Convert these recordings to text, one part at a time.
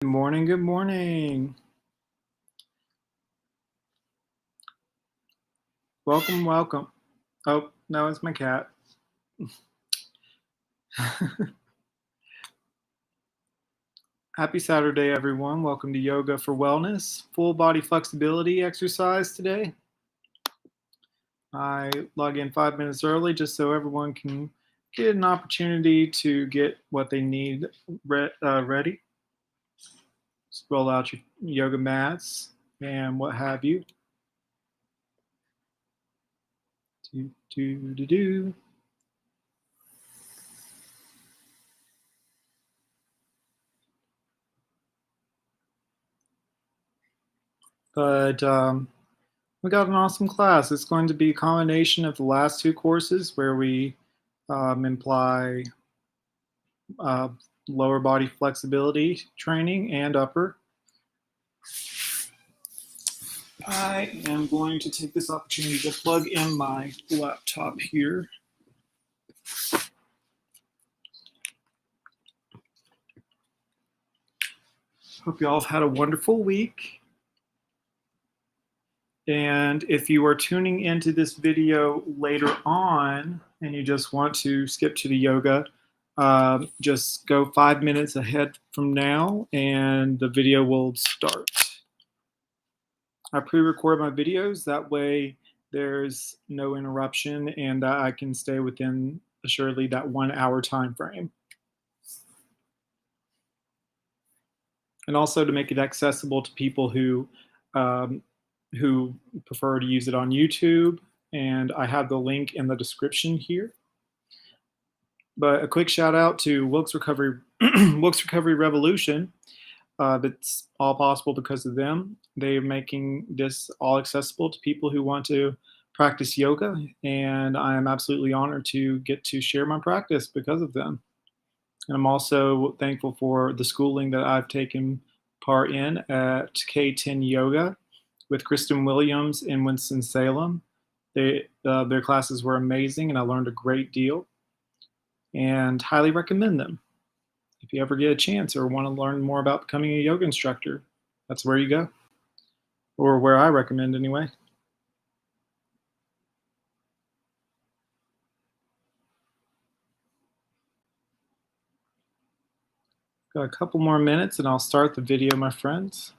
Good morning, good morning. Welcome, welcome. Oh, no, it's my cat. Happy Saturday, everyone. Welcome to Yoga for Wellness. Full body flexibility exercise today. I log in 5 minutes early just so everyone can get an opportunity to get what they need ready. Just roll out your yoga mats and what have you. Do. But we got an awesome class. It's going to be a combination of the last two courses where we imply uh, lower body flexibility training and upper. I am going to take this opportunity to plug in my laptop here. Hope you all have had a wonderful week. And if you are tuning into this video later on and you just want to skip to the yoga, just go 5 minutes ahead from now and the video will start. I pre-record my videos, that way there's no interruption and I can stay within assuredly that 1 hour time frame. And also to make it accessible to people who prefer to use it on YouTube, and I have the link in the description here. But a quick shout out to Wilkes Recovery, Wilkes Recovery Revolution. That's all possible because of them. They're making this all accessible to people who want to practice yoga, and I am absolutely honored to get to share my practice because of them. And I'm also thankful for the schooling that I've taken part in at K10 Yoga with Kristen Williams in Winston-Salem. Their classes were amazing, and I learned a great deal, and highly recommend them. If you ever get a chance or want to learn more about becoming a yoga instructor, that's where you go, or where I recommend anyway. Got a couple more minutes and I'll start the video, my friends.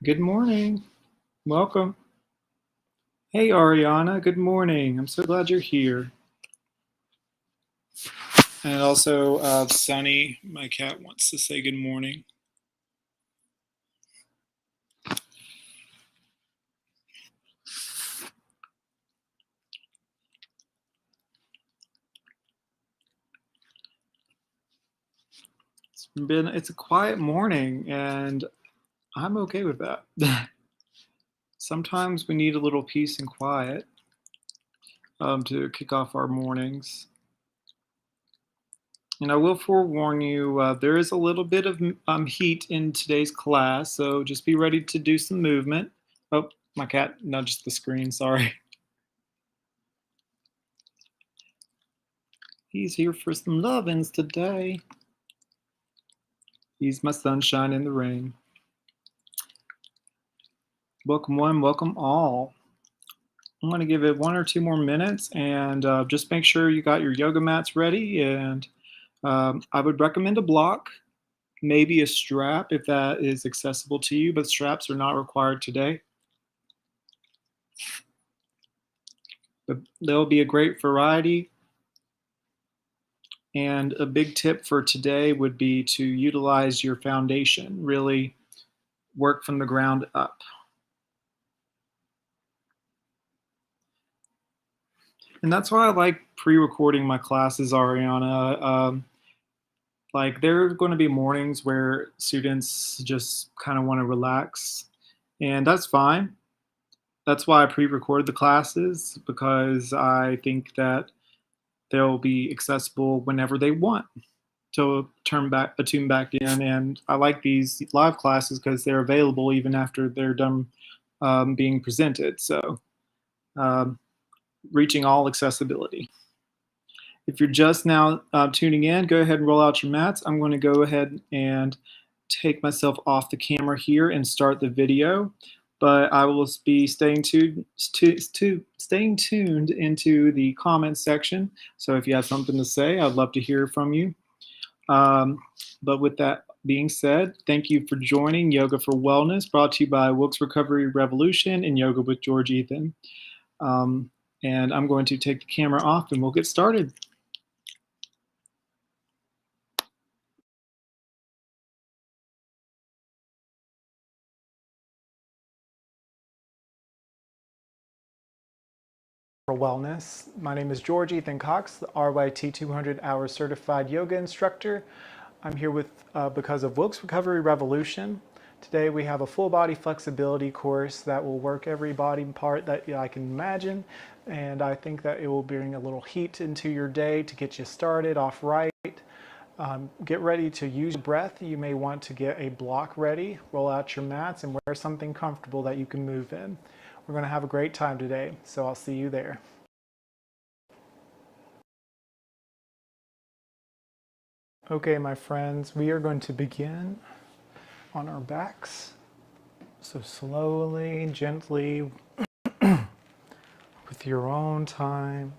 Good morning. Welcome. Hey, Ariana. Good morning. I'm so glad you're here. And also, Sunny, my cat, wants to say good morning. It's a quiet morning, and I'm okay with that. Sometimes we need a little peace and quiet to kick off our mornings. And I will forewarn you, there is a little bit of heat in today's class, so just be ready to do some movement. Oh, my cat nudged the screen, sorry. He's here for some lovin's today. He's my sunshine in the rain. Welcome one, welcome all. I'm going to give it 1 or 2 more minutes and just make sure you got your yoga mats ready. And I would recommend a block, maybe a strap if that is accessible to you, but straps are not required today. But there'll be a great variety. And a big tip for today would be to utilize your foundation, really work from the ground up. And that's why I like pre-recording my classes, Ariana. Like there are going to be mornings where students just kind of want to relax And that's fine. That's why I pre-record the classes, because I think that they'll be accessible whenever they want to tune back in. And I like these live classes because they're available even after they're done being presented. So um, reaching all accessibility. If you're just now tuning in, go ahead and roll out your mats. I'm going to go ahead and take myself off the camera here and start the video, but I will be staying tuned into the comments section. So if you have something to say, I'd love to hear from you. But with that being said, thank you for joining Yoga for Wellness, brought to you by Wilkes Recovery Revolution and Yoga with George Ethan. And I'm going to take the camera off and we'll get started. For Wellness. My name is George Ethan Cox, the RYT 200 hour certified yoga instructor. I'm here with because of Wilkes Recovery Revolution. Today we have a full body flexibility course that will work every body part that I can imagine, and I think that it will bring a little heat into your day to get you started off right. Get ready to use breath. You may want to get a block ready, roll out your mats, and wear something comfortable that you can move in. We're going to have a great time today, so I'll see you there. Okay, my friends, we are going to begin on our backs. So slowly, gently, with your own time,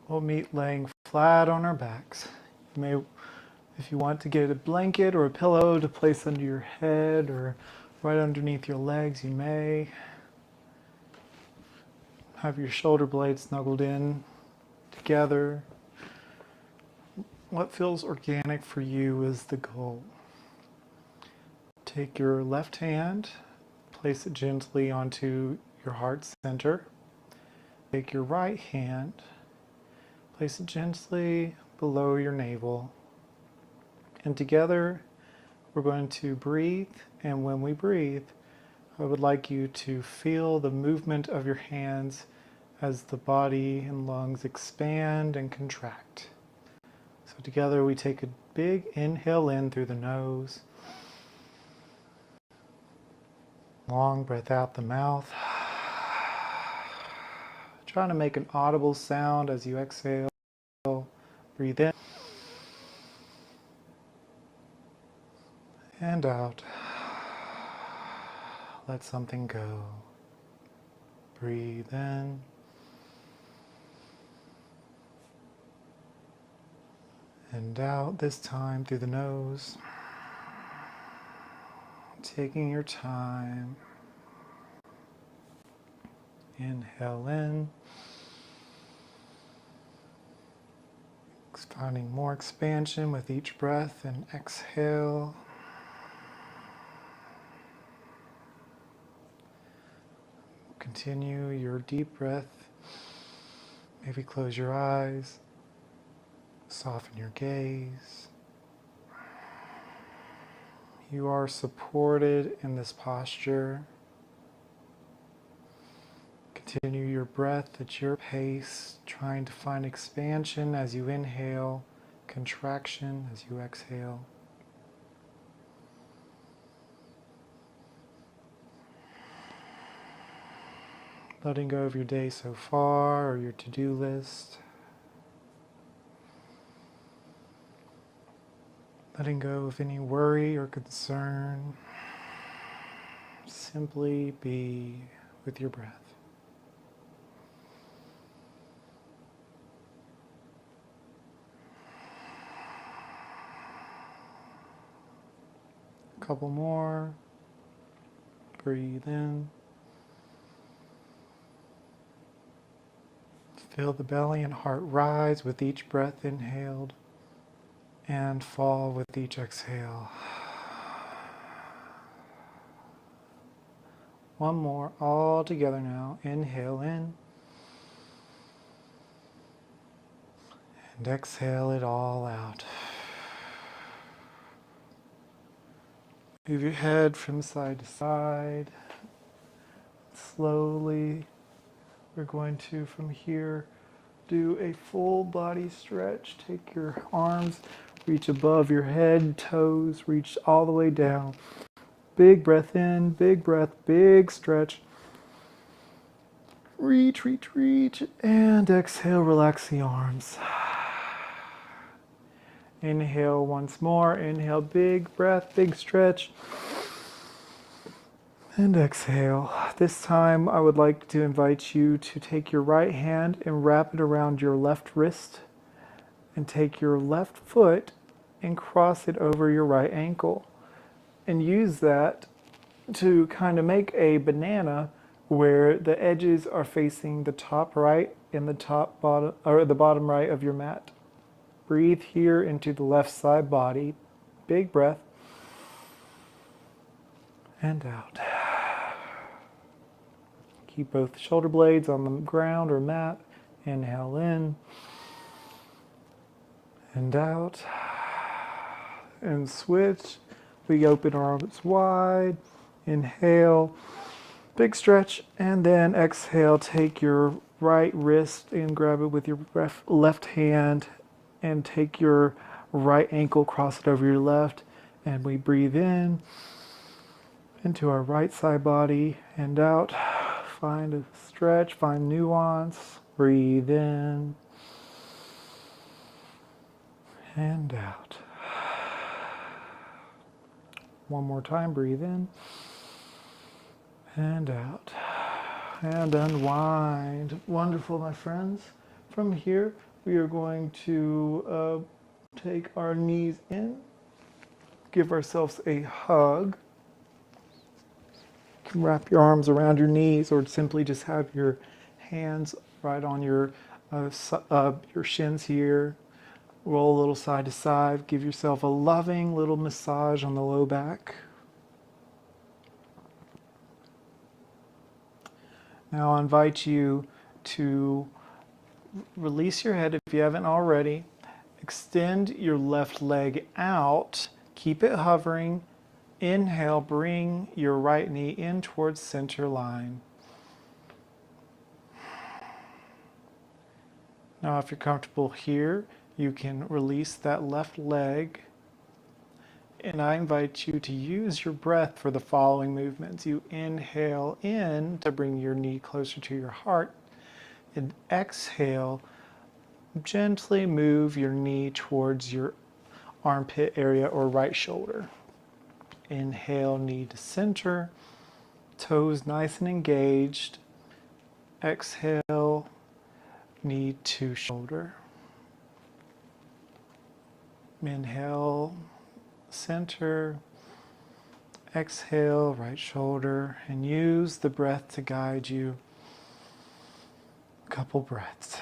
we'll meet laying flat on our backs. You may, if you want to get a blanket or a pillow to place under your head or right underneath your legs, you may. Have your shoulder blades snuggled in together. What feels organic for you is the goal. Take your left hand, place it gently onto your heart center. Take your right hand, place it gently below your navel. And together we're going to breathe, and when we breathe, I would like you to feel the movement of your hands as the body and lungs expand and contract. So together we take a big inhale in through the nose. Long breath out the mouth. Trying to make an audible sound as you exhale. Breathe in and out. Let something go. Breathe in and out, this time through the nose. Taking your time. Inhale in. Finding more expansion with each breath, and exhale. Continue your deep breath. Maybe close your eyes. Soften your gaze. You are supported in this posture. Continue your breath at your pace, trying to find expansion as you inhale, contraction as you exhale. Letting go of your day so far or your to-do list. Letting go of any worry or concern. Simply be with your breath. A couple more. Breathe in. Feel the belly and heart rise with each breath inhaled and fall with each exhale. One more, all together now. Inhale in and exhale it all out. Move your head from side to side. Slowly, we're going to, from here, do a full body stretch. Take your arms, reach above your head, toes, reach all the way down. Big breath in, big breath, big stretch. Reach, reach, reach, and exhale, relax the arms. Inhale once more, inhale, big breath, big stretch. And exhale. This time I would like to invite you to take your right hand and wrap it around your left wrist and take your left foot and cross it over your right ankle and use that to kind of make a banana where the edges are facing the top right and the top bottom or the bottom right of your mat. Breathe here into the left side body. Big breath and out. Keep both shoulder blades on the ground or mat. Inhale in and out. And switch. We open our arms wide. Inhale, big stretch, and then exhale. Take your right wrist and grab it with your left hand and take your right ankle, cross it over your left, and we breathe in into our right side body and out. Find a stretch, find nuance, breathe in and out. One more time, breathe in and out. And unwind. Wonderful, my friends. From here, we are going to take our knees in, give ourselves a hug. You can wrap your arms around your knees or simply just have your hands right on your shins here. Roll a little side to side. Give yourself a loving little massage on the low back. Now I invite you to release your head if you haven't already. Extend your left leg out. Keep it hovering. Inhale, bring your right knee in towards center line. Now if you're comfortable here, you can release that left leg. And I invite you to use your breath for the following movements. You inhale in to bring your knee closer to your heart. And exhale, gently move your knee towards your armpit area or right shoulder. Inhale, knee to center, toes nice and engaged. Exhale, knee to shoulder. Inhale, center. Exhale, right shoulder, and use the breath to guide you. A couple breaths.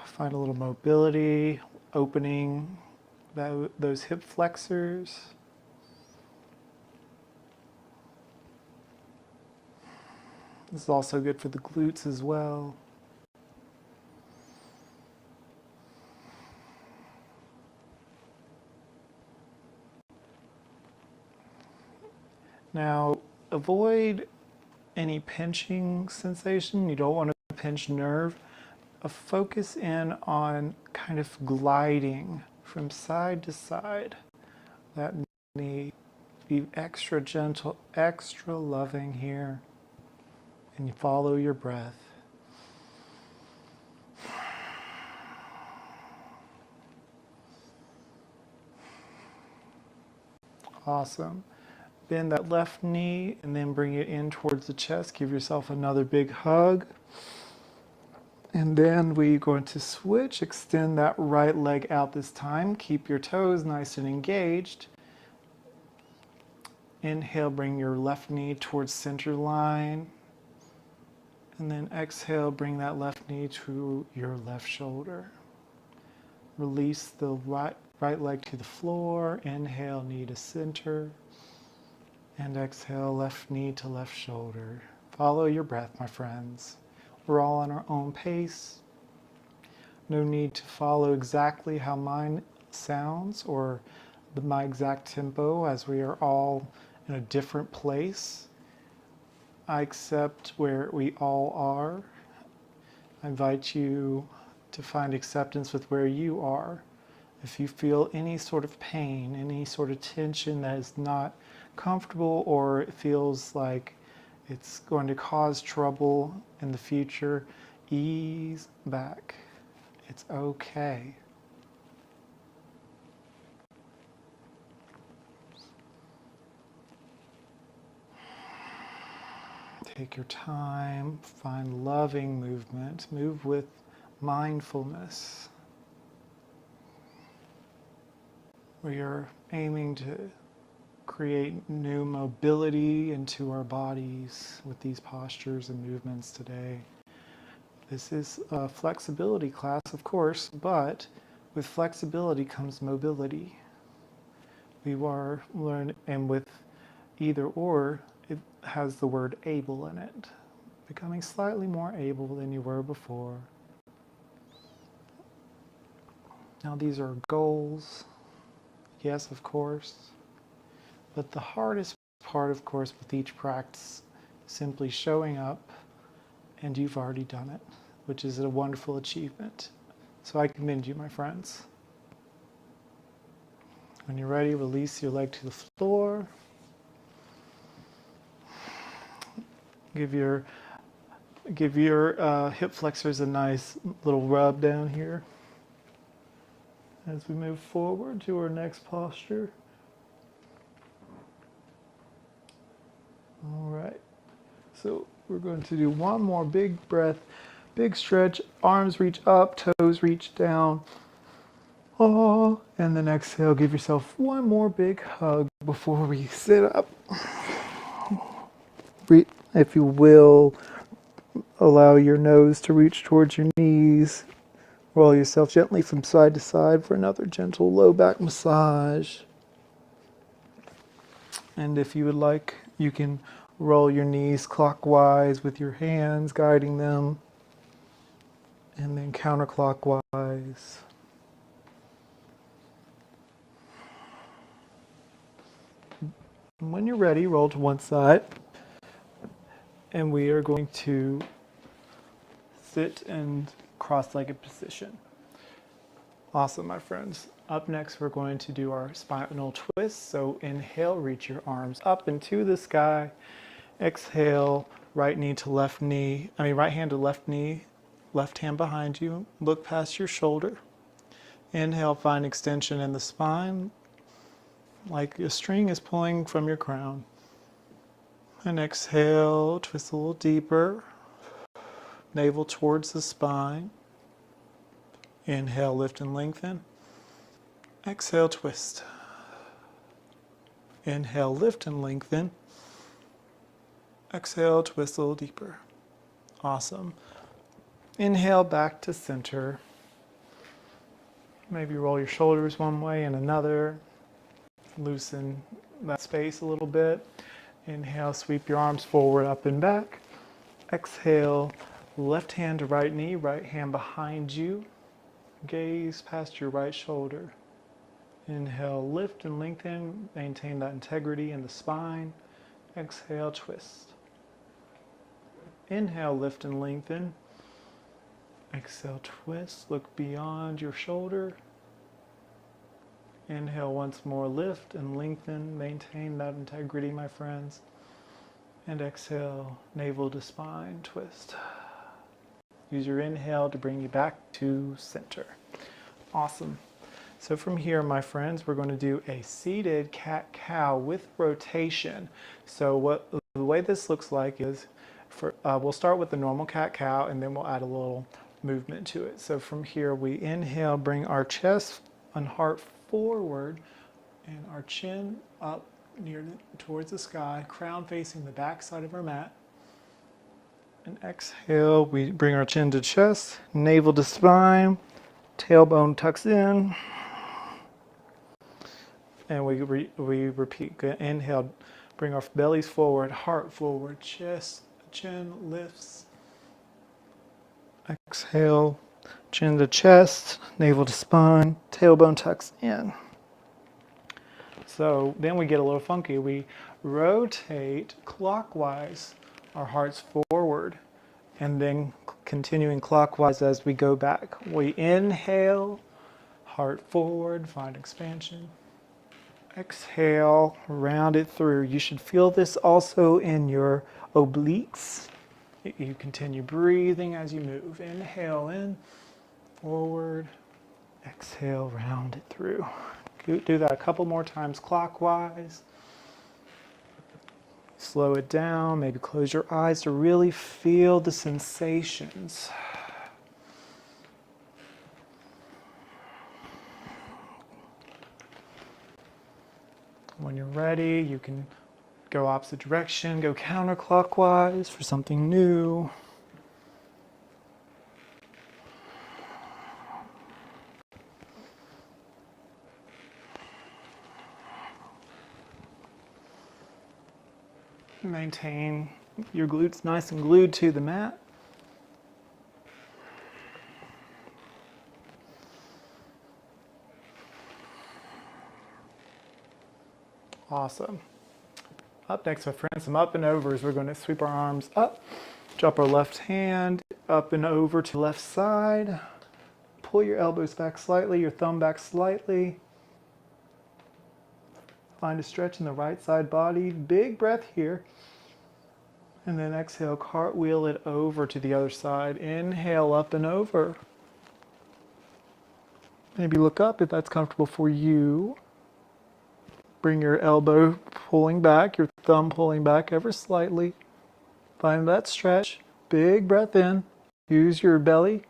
Find a little mobility, opening those hip flexors. This is also good for the glutes as well. Now, avoid any pinching sensation. You don't want to pinch nerve. Focus in on kind of gliding from side to side. That knee, be extra gentle, extra loving here. And you follow your breath. Awesome. Bend that left knee and then bring it in towards the chest. Give yourself another big hug. And then we're going to switch. Extend that right leg out this time. Keep your toes nice and engaged. Inhale, bring your left knee towards center line. And then exhale, bring that left knee to your left shoulder. Release the right leg to the floor. Inhale, knee to center. And exhale, left knee to left shoulder. Follow your breath, my friends. We're all on our own pace. No need to follow exactly how mine sounds or my exact tempo, as we are all in a different place. I accept where we all are. I invite you to find acceptance with where you are. If you feel any sort of pain, any sort of tension that is not comfortable, or it feels like it's going to cause trouble in the future, ease back. It's okay. Take your time, find loving movement, move with mindfulness. We are aiming to create new mobility into our bodies with these postures and movements today. This is a flexibility class, of course, but with flexibility comes mobility. We are learning, and with either or, it has the word able in it. Becoming slightly more able than you were before. Now these are goals, yes, of course, but the hardest part, of course, with each practice, simply showing up, and you've already done it, which is a wonderful achievement. So I commend you, my friends. When you're ready, release your leg to the floor. Give your hip flexors a nice little rub down here as we move forward to our next posture. All right. So we're going to do one more big breath, big stretch. Arms reach up, toes reach down. Oh, and then exhale. Give yourself one more big hug before we sit up. If you will, allow your nose to reach towards your knees. Roll yourself gently from side to side for another gentle low back massage. And if you would like, you can roll your knees clockwise with your hands guiding them, and then counterclockwise. And when you're ready, roll to one side. And we are going to sit in cross-legged position. Awesome, my friends. Up next, we're going to do our spinal twist. So inhale, reach your arms up into the sky. Exhale, right hand to left knee, left hand behind you. Look past your shoulder. Inhale, find extension in the spine, like a string is pulling from your crown. And exhale, twist a little deeper. Navel towards the spine. Inhale, lift and lengthen. Exhale, twist. Inhale, lift and lengthen. Exhale, twist a little deeper. Awesome. Inhale, back to center. Maybe roll your shoulders one way and another. Loosen that space a little bit. Inhale, sweep your arms forward, up and back. Exhale, left hand to right knee, right hand behind you. Gaze past your right shoulder. Inhale, lift and lengthen. Maintain that integrity in the spine. Exhale, twist. Inhale, lift and lengthen. Exhale, twist. Look beyond your shoulder. Inhale once more, lift and lengthen. Maintain that integrity, my friends. And exhale, navel to spine, twist. Use your inhale to bring you back to center. Awesome. So from here, my friends, we're going to do a seated cat-cow with rotation. So the way this looks like is, we'll start with the normal cat-cow, and then we'll add a little movement to it. So from here, we inhale, bring our chest and heart forward, and our chin up towards the sky, crown facing the back side of our mat. And exhale, we bring our chin to chest, navel to spine, tailbone tucks in. And we repeat. Inhale, bring our bellies forward, heart forward, chest, chin lifts. Exhale, chin to chest, navel to spine, tailbone tucks in. So then we get a little funky. We rotate clockwise, our hearts forward, and then continuing clockwise as we go back. We inhale, heart forward, find expansion. Exhale, round it through. You should feel this also in your obliques. You continue breathing as you move. Inhale in, forward, exhale, round it through. Do that a couple more times clockwise. Slow it down, maybe close your eyes to really feel the sensations. When you're ready, you can go opposite direction, go counterclockwise for something new. Maintain your glutes nice and glued to the mat. Awesome. Up next, my friends, some up and overs. We're going to sweep our arms up, drop our left hand up and over to the left side. Pull your elbows back slightly, your thumb back slightly. Find a stretch in the right side body. Big breath here. And then exhale, cartwheel it over to the other side. Inhale, up and over. Maybe look up if that's comfortable for you. Bring your elbow pulling back, your thumb pulling back ever slightly. Find that stretch. Big breath in. Use your belly.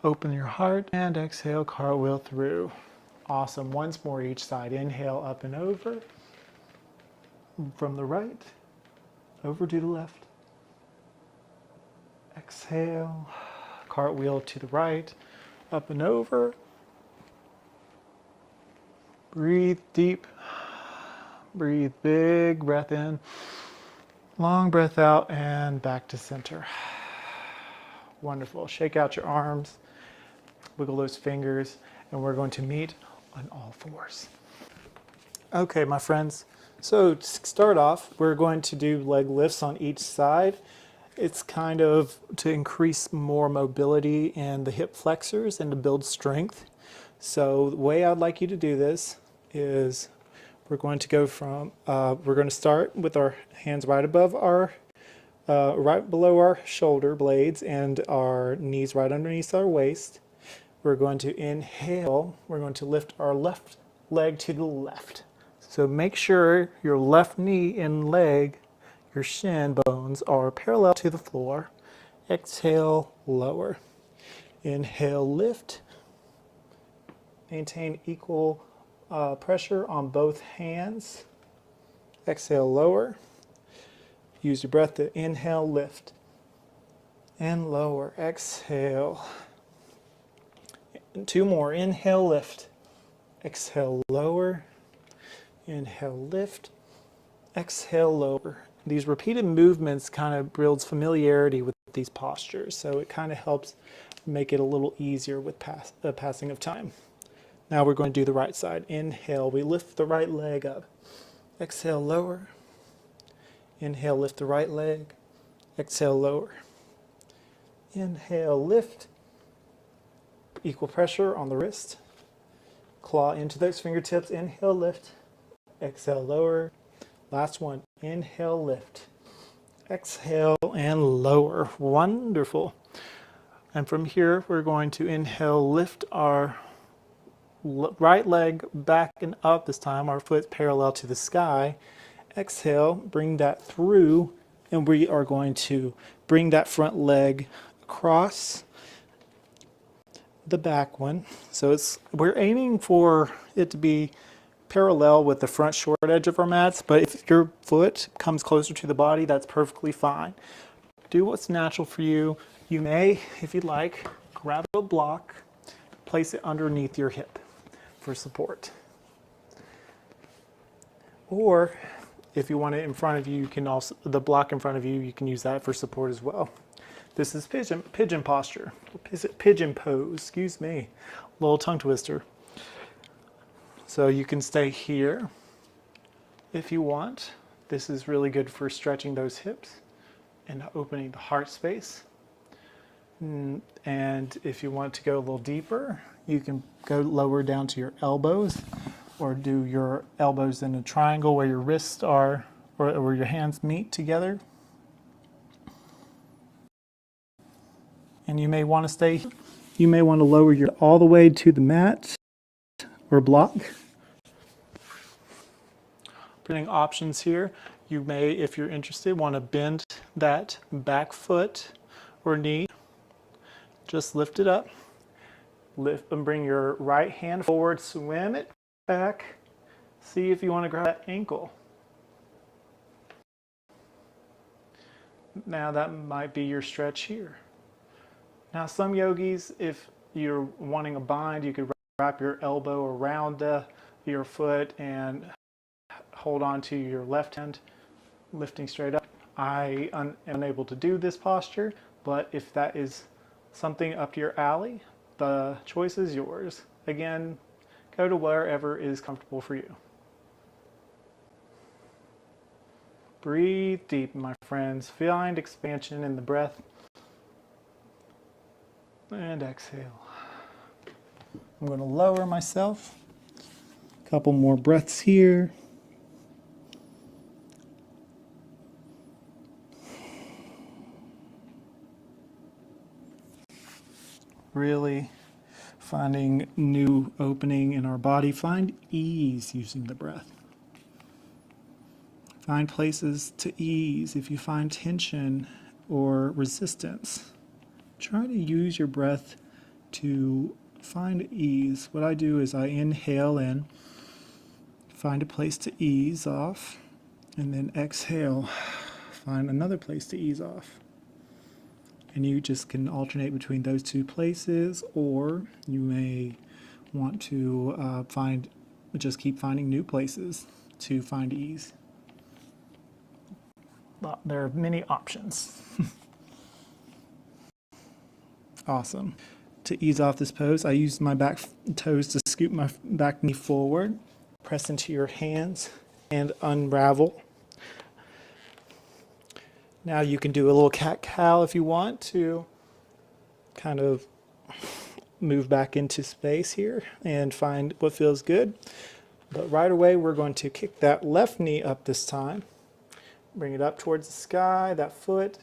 Open your heart and exhale, cartwheel through. Awesome. Once more each side. Inhale, up and over. From the right, over to the left. Exhale, cartwheel to the right, up and over. Breathe deep. Breathe big breath in. Long breath out and back to center. Wonderful. Shake out your arms. Wiggle those fingers. And we're going to meet on all fours. Okay, my friends. So to start off, we're going to do leg lifts on each side. It's kind of to increase more mobility in the hip flexors and to build strength. So the way I'd like you to do this is we're going to go from, we're going to start with our hands right above our, right below our shoulder blades and our knees right underneath our waist. We're going to inhale, we're going to lift our left leg to the left. So make sure your left knee and leg, your shin bones are parallel to the floor. Exhale, lower. Inhale, lift. Maintain equal pressure on both hands. Exhale, lower. Use your breath to inhale, lift. And lower. Exhale. And two more. Inhale, lift. Exhale, lower. Inhale, lift. Exhale, lower. These repeated movements kind of builds familiarity with these postures, so it kind of helps make it a little easier with the passing of time. Now we're going to do the right side. Inhale, we lift the right leg up. Exhale, lower. Inhale, lift the right leg. Exhale, lower. Inhale, lift. Equal pressure on the wrist. Claw into those fingertips. Inhale, lift. Exhale, lower. Last one. Inhale, lift. Exhale, and lower. Wonderful. And from here, we're going to inhale, lift our right leg back and up this time. Our foot parallel to the sky. Exhale, bring that through, and we are going to bring that front leg across the back one. So we're aiming for it to be parallel with the front short edge of our mats, but if your foot comes closer to the body, that's perfectly fine. Do what's natural for you. You may, if you'd like, grab a block, place it underneath your hip for support. Or if you want it in front of you, you can also, the block in front of you, you can use that for support as well. This is pigeon posture, pigeon pose, excuse me, little tongue twister. So you can stay here if you want. This is really good for stretching those hips and opening the heart space. And if you want to go a little deeper, you can go lower down to your elbows, or do your elbows in a triangle where your wrists are, or where your hands meet together. And you may want to stay, you may want to lower your all the way to the mat or block. Putting options here, you may, if you're interested, want to bend that back foot or knee. Just lift it up. Lift and bring your right hand forward, swim it back. See if you want to grab that ankle. Now that might be your stretch here. Now some yogis, if you're wanting a bind, you could wrap your elbow around your foot and hold on to your left hand, lifting straight up. I am unable to do this posture, but if that is something up your alley, the choice is yours. Again, go to wherever is comfortable for you. Breathe deep, my friends. Find expansion in the breath. And exhale. I'm going to lower myself. A couple more breaths here. Really finding new opening in our body. Find ease using the breath. Find places to ease. If you find tension or resistance, try to use your breath to find ease. What I do is I inhale in, find a place to ease off, and then exhale, find another place to ease off. And you just can alternate between those two places, or you may want to just keep finding new places to find ease. Well, there are many options. Awesome. To ease off this pose, I use my back toes to scoop my back knee forward, press into your hands, and unravel. Now you can do a little cat-cow if you want to kind of move back into space here and find what feels good. But right away, we're going to kick that left knee up this time. Bring it up towards the sky, that foot.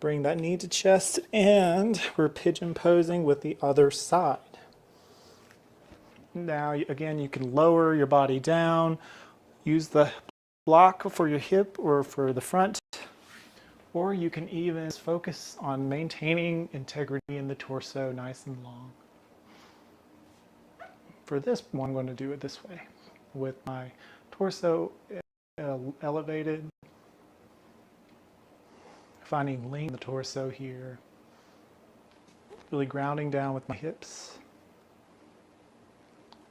Bring that knee to chest, and we're pigeon posing with the other side. Now, again, you can lower your body down. Use the block for your hip or for the front. Or you can even focus on maintaining integrity in the torso, nice and long. For this one, I'm going to do it this way, with my torso elevated. Finding length in the torso here. Really grounding down with my hips.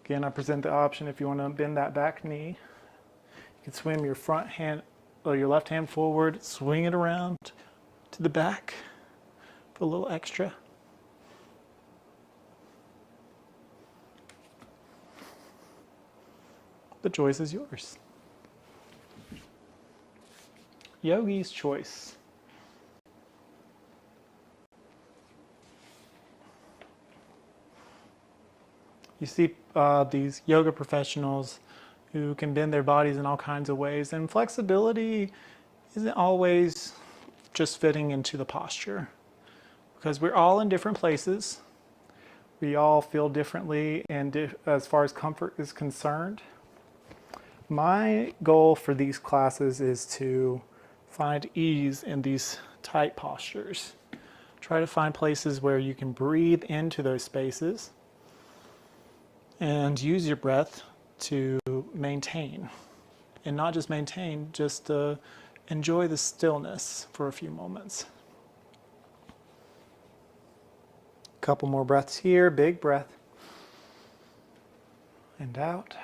Again, I present the option if you want to bend that back knee. You can swim your front hand or your left hand forward, swing it around to the back for a little extra. The choice is yours. Yogi's choice. You see these yoga professionals who can bend their bodies in all kinds of ways, and flexibility isn't always just fitting into the posture, because we're all in different places. We all feel differently, and as far as comfort is concerned. My goal for these classes is to find ease in these tight postures. Try to find places where you can breathe into those spaces and use your breath to maintain. And not just maintain, just enjoy the stillness for a few moments. A couple more breaths here, big breath. And out.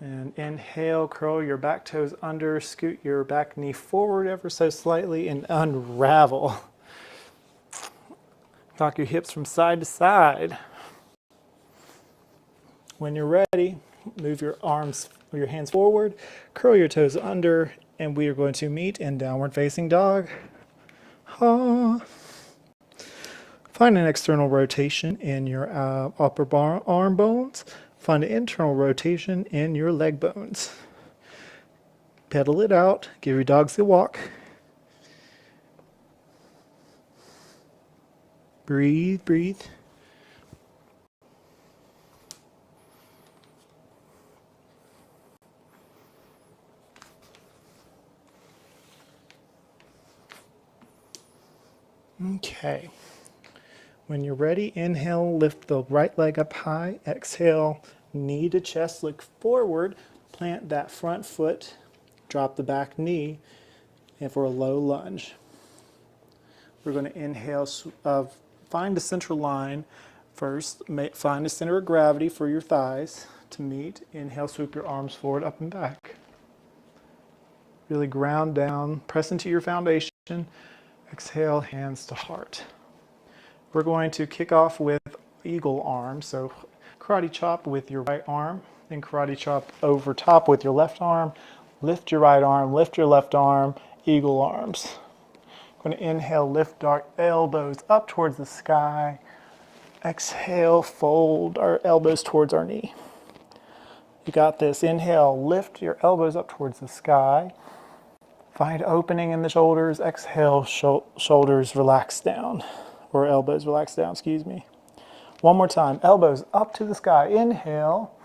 And inhale, curl your back toes under, scoot your back knee forward ever so slightly, and unravel. Rock your hips from side to side. When you're ready, move your arms or your hands forward, curl your toes under, and we are going to meet in downward facing dog. Ha. Find an external rotation in your upper arm bones. Find an internal rotation in your leg bones. Pedal it out. Give your dogs a walk. Breathe, breathe. Okay. When you're ready, inhale, lift the right leg up high. Exhale, knee to chest, look forward. Plant that front foot, drop the back knee, and for a low lunge. We're going to inhale, find the central line first. Find the center of gravity for your thighs to meet. Inhale, swoop your arms forward, up and back. Really ground down, press into your foundation. Exhale, hands to heart. We're going to kick off with eagle arms. So karate chop with your right arm, and karate chop over top with your left arm. Lift your right arm, lift your left arm, eagle arms. We're going to inhale, lift our elbows up towards the sky. Exhale, fold our elbows towards our knee. You got this. Inhale, lift your elbows up towards the sky. Find opening in the shoulders. Exhale, shoulders relax down, or elbows relax down, excuse me. One more time, elbows up to the sky. Inhale,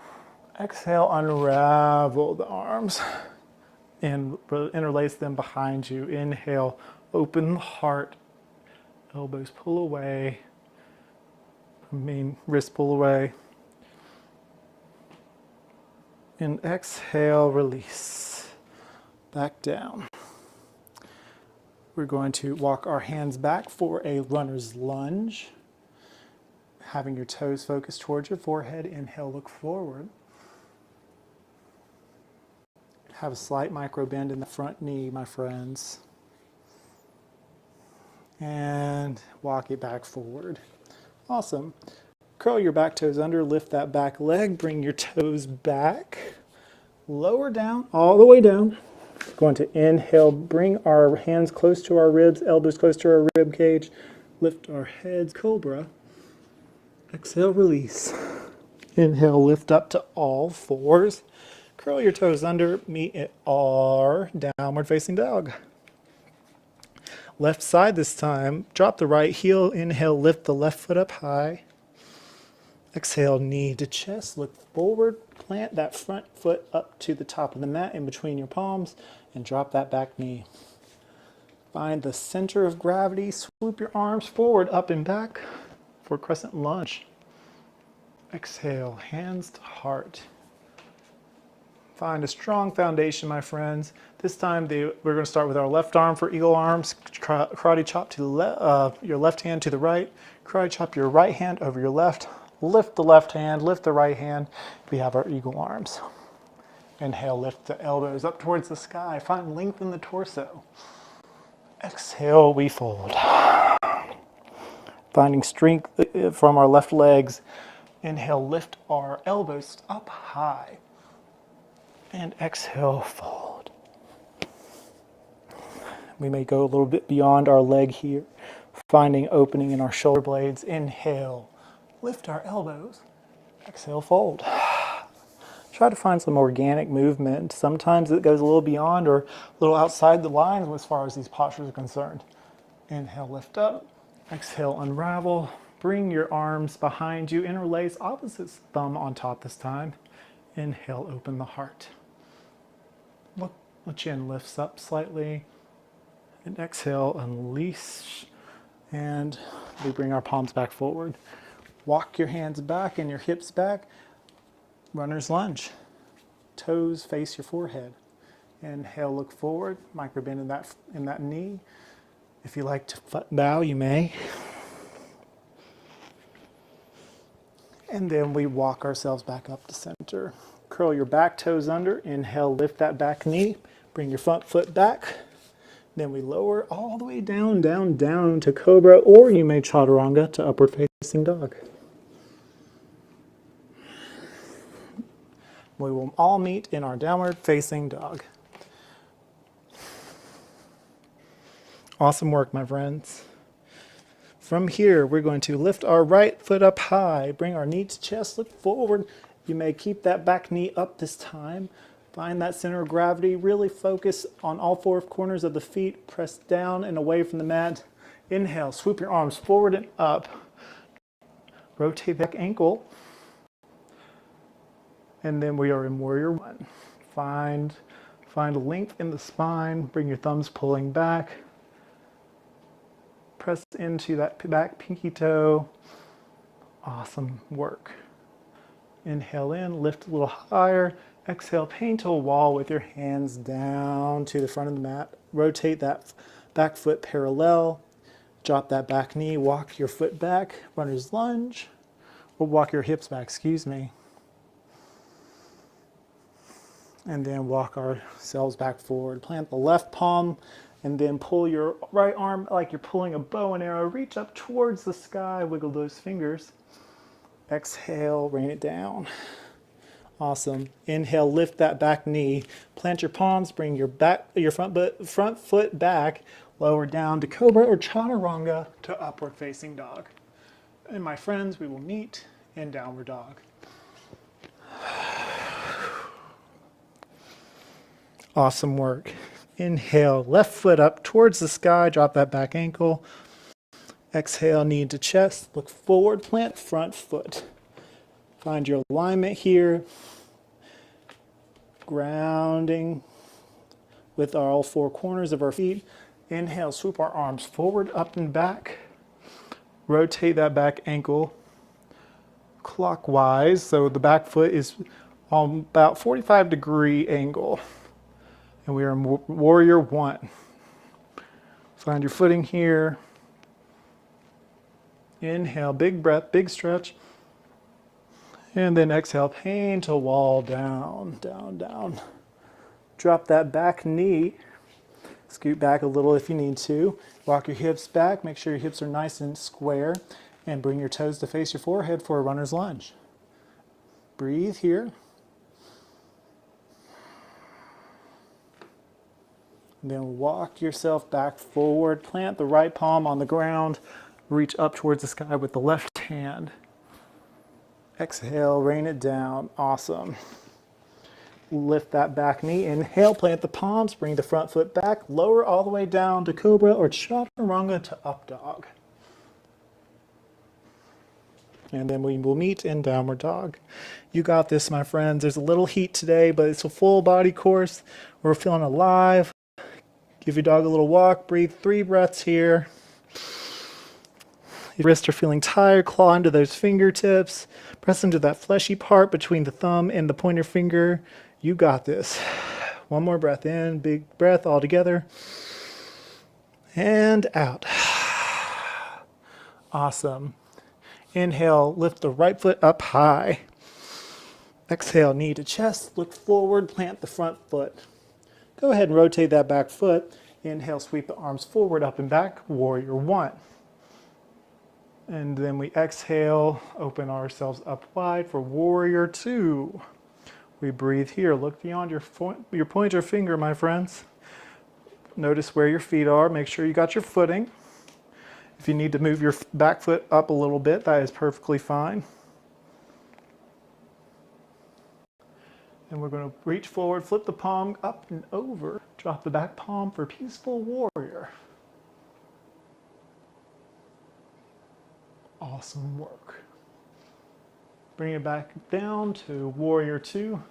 exhale, unravel the arms and interlace them behind you. Inhale, open the heart, elbows pull away, wrist pull away. And exhale, release, back down. We're going to walk our hands back for a runner's lunge. Having your toes focused towards your forehead. Inhale, look forward. Have a slight micro bend in the front knee, my friends. And walk it back forward. Awesome. Curl your back toes under, lift that back leg, bring your toes back. Lower down, all the way down. Going to inhale, bring our hands close to our ribs, elbows close to our rib cage. Lift our heads, cobra. Exhale, release. Inhale, lift up to all fours. Curl your toes under, meet at our downward facing dog. Left side this time, drop the right heel. Inhale, lift the left foot up high. Exhale, knee to chest, look forward. Plant that front foot up to the top of the mat in between your palms and drop that back knee. Find the center of gravity, swoop your arms forward, up and back for crescent lunge. Exhale, hands to heart. Find a strong foundation, my friends. This time we're going to start with our left arm for eagle arms. Karate chop to your left hand to the right. Karate chop your right hand over your left. Lift the left hand, lift the right hand. We have our eagle arms. Inhale, lift the elbows up towards the sky. Find length in the torso. Exhale, we fold. Finding strength from our left legs. Inhale, lift our elbows up high. And exhale, fold. We may go a little bit beyond our leg here, finding opening in our shoulder blades. Inhale, lift our elbows. Exhale, fold. Try to find some organic movement. Sometimes it goes a little beyond or a little outside the lines as far as these postures are concerned. Inhale, lift up. Exhale, unravel. Bring your arms behind you. Interlace, opposite thumb on top this time. Inhale, open the heart. Look, the chin lifts up slightly. And exhale, unleash. And we bring our palms back forward. Walk your hands back and your hips back. Runner's lunge. Toes face your forehead. Inhale, look forward. Micro bend in that knee. If you like to bow, you may. And then we walk ourselves back up to center. Curl your back toes under. Inhale, lift that back knee. Bring your front foot back. Then we lower all the way down, down, down to cobra, or you may chaturanga to upward facing dog. We will all meet in our downward facing dog. Awesome work, my friends. From here, we're going to lift our right foot up high, bring our knee to chest, look forward. You may keep that back knee up this time. Find that center of gravity, really focus on all four corners of the feet, press down and away from the mat. Inhale, swoop your arms forward and up. Rotate back ankle. And then we are in warrior one. Find a length in the spine, bring your thumbs pulling back. Press into that back pinky toe. Awesome work. Inhale in, lift a little higher. Exhale, paint a wall with your hands down to the front of the mat. Rotate that back foot parallel. Drop that back knee, walk your foot back, runner's lunge. Or walk your hips back, excuse me. And then walk ourselves back forward. Plant the left palm and then pull your right arm like you're pulling a bow and arrow. Reach up towards the sky, wiggle those fingers. Exhale, rain it down. Awesome. Inhale, lift that back knee. Plant your palms, bring your front foot back, lower down to cobra or chaturanga to upward facing dog. And my friends, we will meet in downward dog. Awesome work. Inhale, left foot up towards the sky, drop that back ankle. Exhale, knee to chest, look forward, plant front foot. Find your alignment here. Grounding with all four corners of our feet. Inhale, swoop our arms forward, up and back. Rotate that back ankle clockwise, so the back foot is on about 45-degree angle. And we are in warrior one. Find your footing here. Inhale, big breath, big stretch. And then exhale, paint a wall down, down, down. Drop that back knee. Scoot back a little if you need to. Walk your hips back. Make sure your hips are nice and square. And bring your toes to face your forehead for a runner's lunge. Breathe here. And then walk yourself back forward. Plant the right palm on the ground. Reach up towards the sky with the left hand. Exhale, rain it down. Awesome. Lift that back knee. Inhale, plant the palms. Bring the front foot back. Lower all the way down to cobra or chaturanga to up dog. And then we will meet in downward dog. You got this, my friends. There's a little heat today, but it's a full body course. We're feeling alive. Give your dog a little walk. Breathe 3 breaths here. Your wrists are feeling tired. Claw into those fingertips. Press into that fleshy part between the thumb and the pointer finger. You got this. One more breath in. Big breath all together. And out. Awesome. Inhale, lift the right foot up high. Exhale, knee to chest. Look forward, plant the front foot. Go ahead and rotate that back foot. Inhale, sweep the arms forward, up and back. Warrior one. And then we exhale, open ourselves up wide for warrior two. We breathe here. Look beyond your pointer finger, my friends. Notice where your feet are. Make sure you got your footing. If you need to move your back foot up a little bit, that is perfectly fine. And we're going to reach forward, flip the palm up and over. Drop the back palm for peaceful warrior. Awesome work. Bring it back down to warrior two.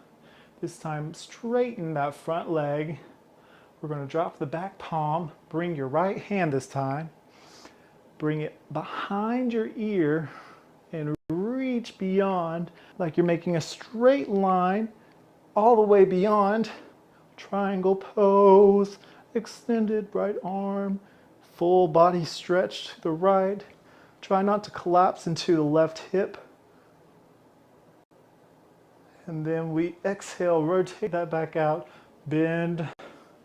This time straighten that front leg. We're going to drop the back palm. Bring your right hand this time. Bring it behind your ear and reach beyond like you're making a straight line all the way beyond. Triangle pose, extended right arm, full body stretch to the right. Try not to collapse into the left hip. And then we exhale, rotate that back out, bend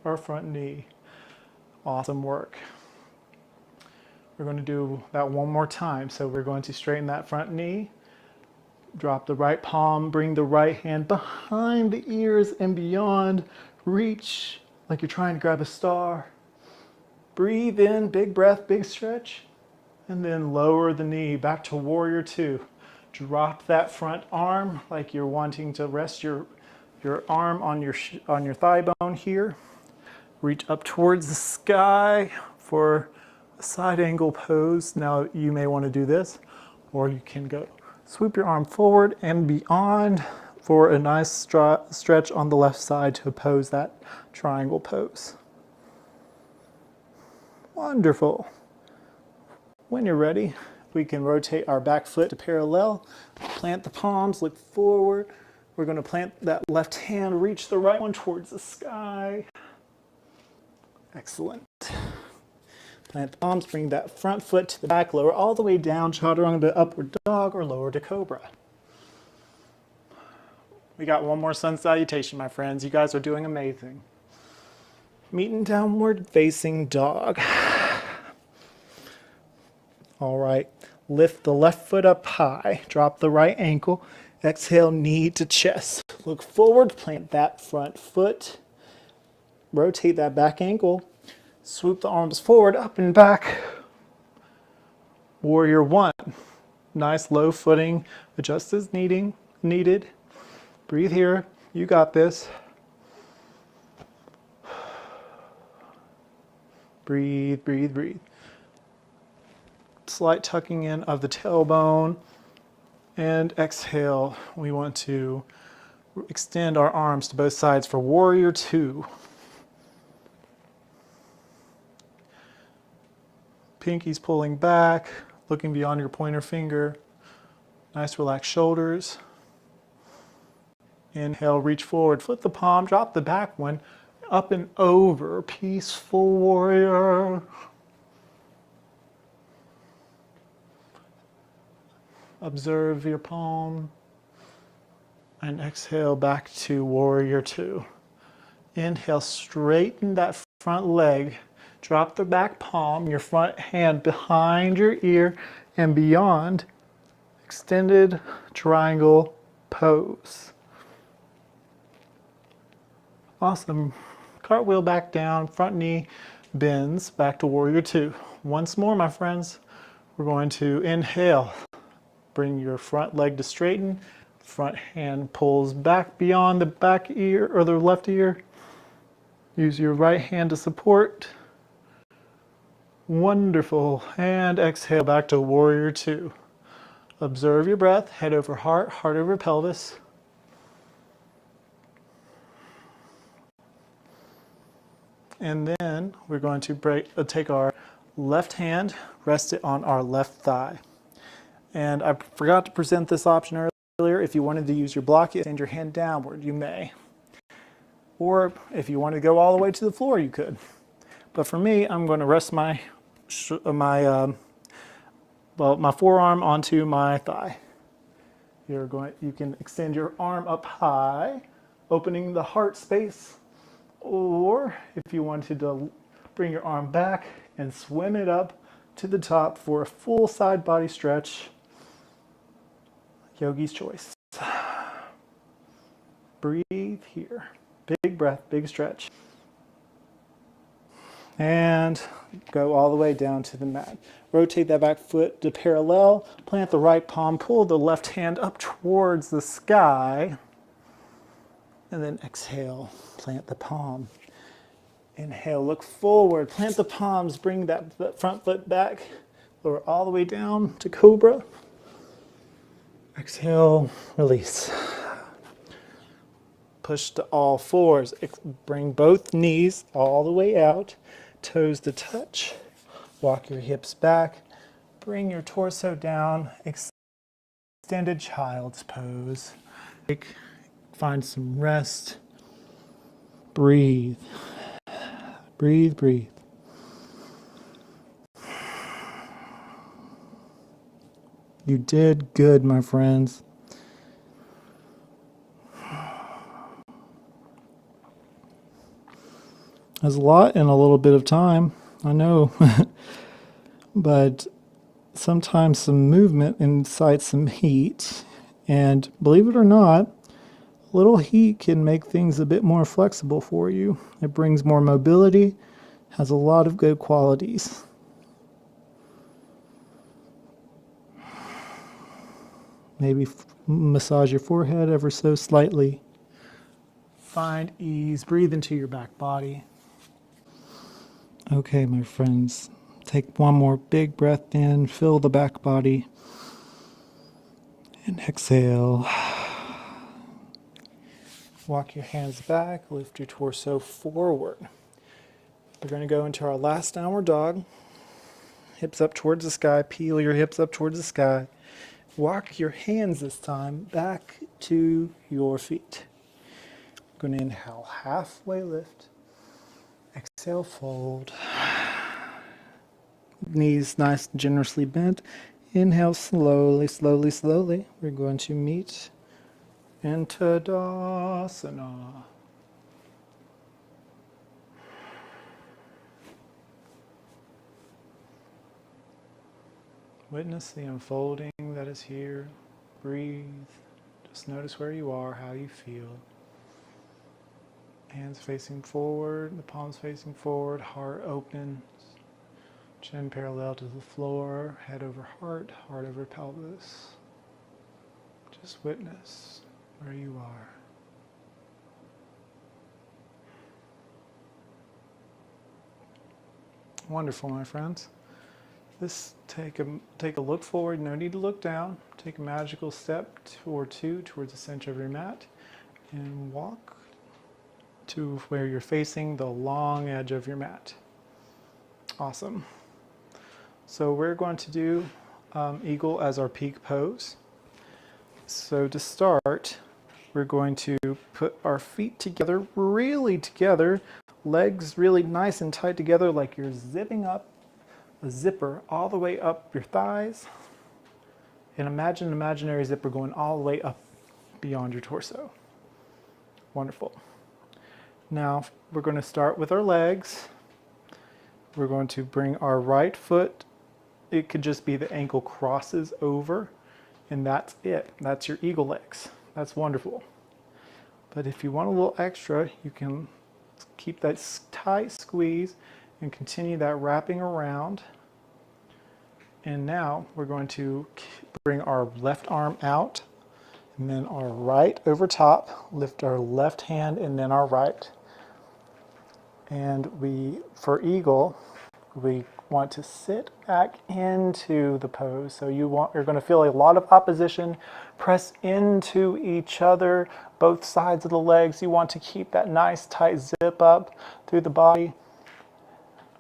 our front knee. Awesome work. We're going to do that one more time. So we're going to straighten that front knee, Drop the right palm, bring the right hand behind the ears and beyond. Reach like you're trying to grab a star. Breathe in, big breath, big stretch. And then lower the knee back to warrior two. Drop that front arm like you're wanting to rest your arm on your thigh bone here. Reach up towards the sky for a side angle pose. Now you may want to do this, or you can go sweep your arm forward and beyond for a nice stretch on the left side to oppose that triangle pose. Wonderful. When you're ready, we can rotate our back foot to parallel, plant the palms, look forward. We're going to plant that left hand, reach the right one towards the sky. Excellent. Plant the palms, bring that front foot to the back, lower all the way down, chaturanga to upward dog or lower to cobra. We got one more sun salutation, my friends. You guys are doing amazing. Meet in downward facing dog. All right, lift the left foot up high, drop the right ankle, exhale, knee to chest. Look forward, plant that front foot, rotate that back ankle, swoop the arms forward, up and back. Warrior one. Nice low footing, adjust as needed. Breathe here, you got this. Breathe, breathe, breathe. Slight tucking in of the tailbone. And exhale, we want to extend our arms to both sides for warrior two. Pinkies pulling back, looking beyond your pointer finger. Nice relaxed shoulders. Inhale, reach forward, flip the palm, drop the back one, up and over, peaceful warrior. Observe your palm. And exhale back to warrior two. Inhale, straighten that front leg. Drop the back palm, your front hand behind your ear and beyond. Extended triangle pose. Awesome. Cartwheel back down, front knee bends back to warrior two. Once more, my friends, we're going to inhale. Bring your front leg to straighten. Front hand pulls back beyond the back ear or the left ear. Use your right hand to support. Wonderful. And exhale back to warrior two. Observe your breath, head over heart, heart over pelvis. And then we're going to take our left hand, rest it on our left thigh. And I forgot to present this option earlier. If you wanted to use your block, extend your hand downward, you may. Or if you want to go all the way to the floor, you could. But for me, I'm going to rest my forearm onto my thigh. You can extend your arm up high, opening the heart space. Or if you wanted to bring your arm back and swim it up to the top for a full side body stretch, yogi's choice. Breathe here. Big breath, big stretch. And go all the way down to the mat. Rotate that back foot to parallel. Plant the right palm, pull the left hand up towards the sky. And then exhale, plant the palm. Inhale, look forward, plant the palms, bring that front foot back, lower all the way down to cobra. Exhale, release. Push to all fours. Bring both knees all the way out, toes to touch. Walk your hips back. Bring your torso down. Extended child's pose. Find some rest. Breathe. Breathe, breathe. You did good, my friends. There's a lot in a little bit of time, I know. But sometimes some movement incites some heat. And believe it or not, a little heat can make things a bit more flexible for you. It brings more mobility, has a lot of good qualities. Maybe massage your forehead ever so slightly. Find ease, breathe into your back body. Okay, my friends, take one more big breath in, fill the back body, and exhale. Walk your hands back, lift your torso forward. We're going to go into our last downward dog. Hips up towards the sky, peel your hips up towards the sky. Walk your hands this time back to your feet. We're going to inhale, halfway lift. Exhale, fold. Knees nice and generously bent. Inhale, slowly, slowly, slowly. We're going to meet into Tadasana. Witness the unfolding that is here. Breathe. Just notice where you are, how you feel. Hands facing forward, the palms facing forward, heart open. Chin parallel to the floor, head over heart, heart over pelvis. Just witness where you are. Wonderful, my friends. Take a look forward, no need to look down. Take a magical step or two towards the center of your mat and walk to where you're facing the long edge of your mat. Awesome. So we're going to do eagle as our peak pose. So to start, we're going to put our feet together, really together, legs really nice and tight together like you're zipping up a zipper all the way up your thighs. And imagine an imaginary zipper going all the way up beyond your torso. Wonderful. Now we're going to start with our legs. We're going to bring our right foot, it could just be the ankle crosses over, and that's it. That's your eagle legs. That's wonderful. But if you want a little extra, you can keep that tight squeeze and continue that wrapping around. And now we're going to bring our left arm out and then our right over top, lift our left hand and then our right. And for eagle, we want to sit back into the pose. So you're going to feel a lot of opposition. Press into each other, both sides of the legs. You want to keep that nice tight zip up through the body.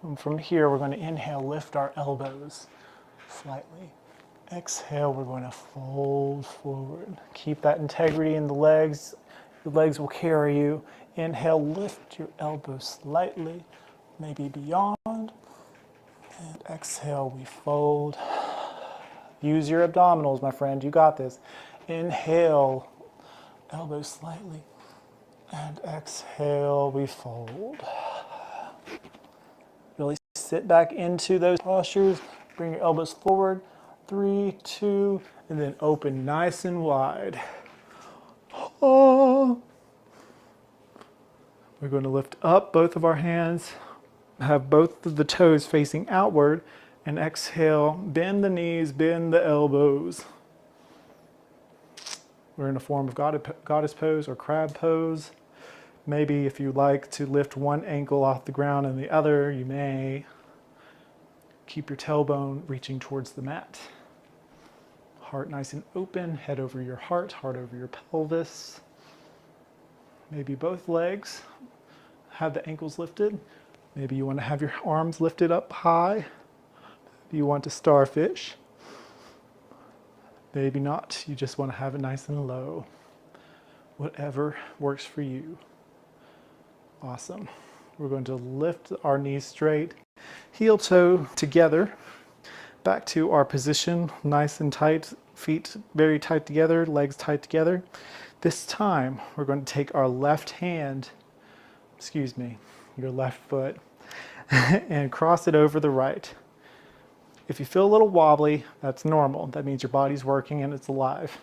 And from here, we're going to inhale, lift our elbows slightly. Exhale, we're going to fold forward. Keep that integrity in the legs. The legs will carry you. Inhale, lift your elbows slightly, maybe beyond. And exhale, we fold. Use your abdominals, my friend. You got this. Inhale, elbows slightly. And exhale, we fold. Really sit back into those postures. Bring your elbows forward. 3, 2, and then open nice and wide. Oh. We're going to lift up both of our hands. Have both of the toes facing outward, and exhale, bend the knees, bend the elbows. We're in a form of goddess pose or crab pose. Maybe if you like to lift one ankle off the ground and the other, you may. Keep your tailbone reaching towards the mat. Heart nice and open, head over your heart, heart over your pelvis. Maybe both legs have the ankles lifted. Maybe you want to have your arms lifted up high. Maybe you want to starfish. Maybe not. You just want to have it nice and low. Whatever works for you. Awesome. We're going to lift our knees straight, heel toe together, back to our position, nice and tight, feet very tight together, legs tight together. This time, we're going to take our left hand, your left foot, and cross it over the right. If you feel a little wobbly, that's normal. That means your body's working and it's alive.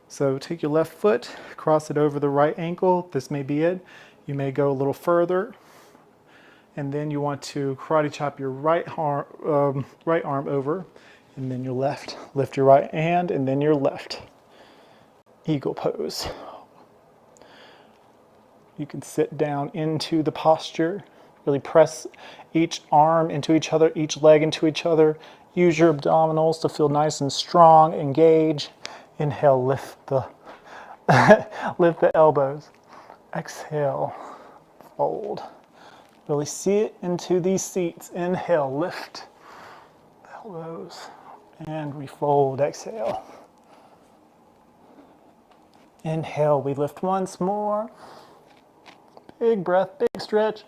So take your left foot, cross it over the right ankle. This may be it. You may go a little further. And then you want to karate chop your right arm over, and then your left. Lift your right hand, and then your left. Eagle pose. You can sit down into the posture. Really press each arm into each other, each leg into each other. Use your abdominals to feel nice and strong. Engage. Inhale, lift the lift the elbows. Exhale, fold. Really see it into these seats. Inhale, lift the elbows, and refold. Exhale. Inhale, we lift once more. Big breath, big stretch.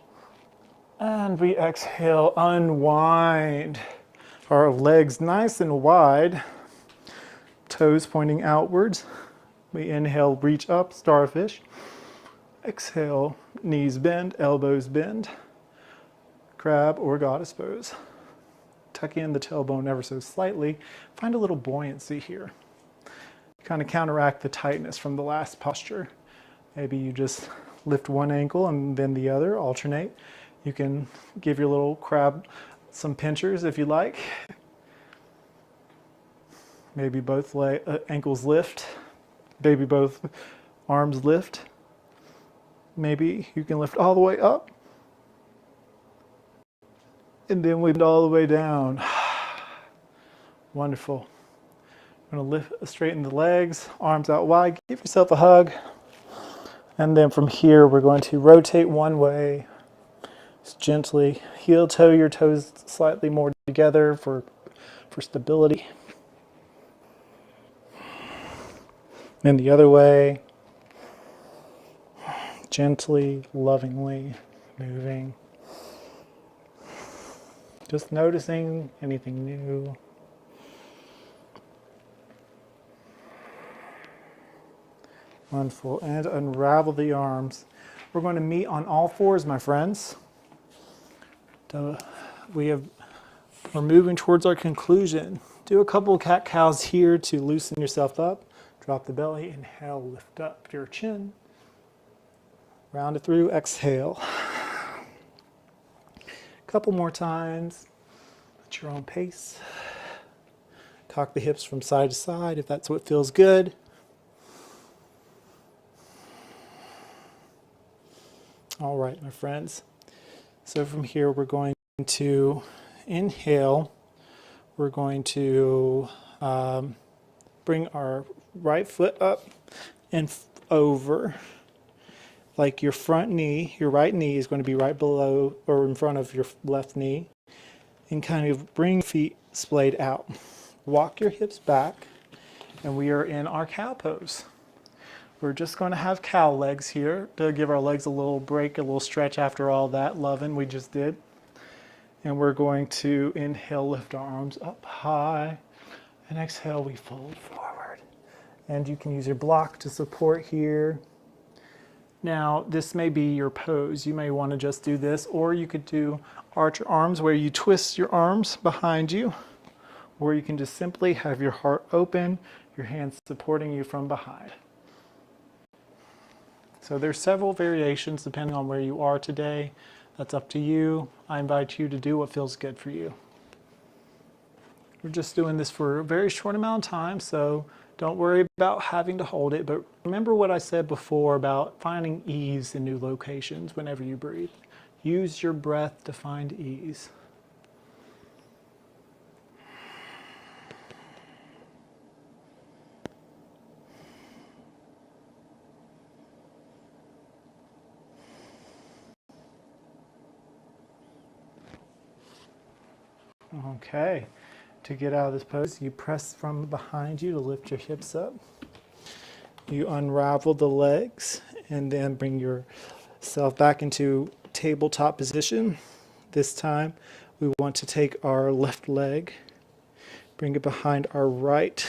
And we exhale, unwind. Our legs nice and wide, toes pointing outwards. We inhale, reach up, starfish. Exhale, knees bend, elbows bend. Crab or goddess pose. Tuck in the tailbone ever so slightly. Find a little buoyancy here. Kind of counteract the tightness from the last posture. Maybe you just lift one ankle and then the other, alternate. You can give your little crab some pinchers if you like. Maybe both ankles lift. Maybe both arms lift. Maybe you can lift all the way up. And then we bend all the way down. Wonderful. I'm going to straighten the legs, arms out wide. Give yourself a hug. And then from here, we're going to rotate one way. Just gently heel toe your toes slightly more together for stability. And the other way. Gently, lovingly moving. Just noticing anything new. Wonderful. And unravel the arms. We're going to meet on all fours, my friends. We're moving towards our conclusion. Do a couple of cat-cows here to loosen yourself up. Drop the belly. Inhale, lift up your chin. Round it through. Exhale. Couple more times at your own pace. Cock the hips from side to side if that's what feels good. All right, my friends. So from here, we're going to inhale. We're going to bring our right foot up and over. Like your front knee, your right knee is going to be right below or in front of your left knee. And kind of bring feet splayed out. Walk your hips back, and we are in our cow pose. We're just going to have cow legs here to give our legs a little break, a little stretch after all that loving we just did. And we're going to inhale, lift our arms up high, and exhale, we fold forward. And you can use your block to support here. Now, this may be your pose. You may want to just do this, or you could do arch your arms where you twist your arms behind you, or you can just simply have your heart open, your hands supporting you from behind. So there's several variations depending on where you are today. That's up to you. I invite you to do what feels good for you. We're just doing this for a very short amount of time, so don't worry about having to hold it, but remember what I said before about finding ease in new locations whenever you breathe. Use your breath to find ease. Okay, to get out of this pose, you press from behind you to lift your hips up. You unravel the legs and then bring yourself back into tabletop position. This time, we want to take our left leg, bring it behind our right,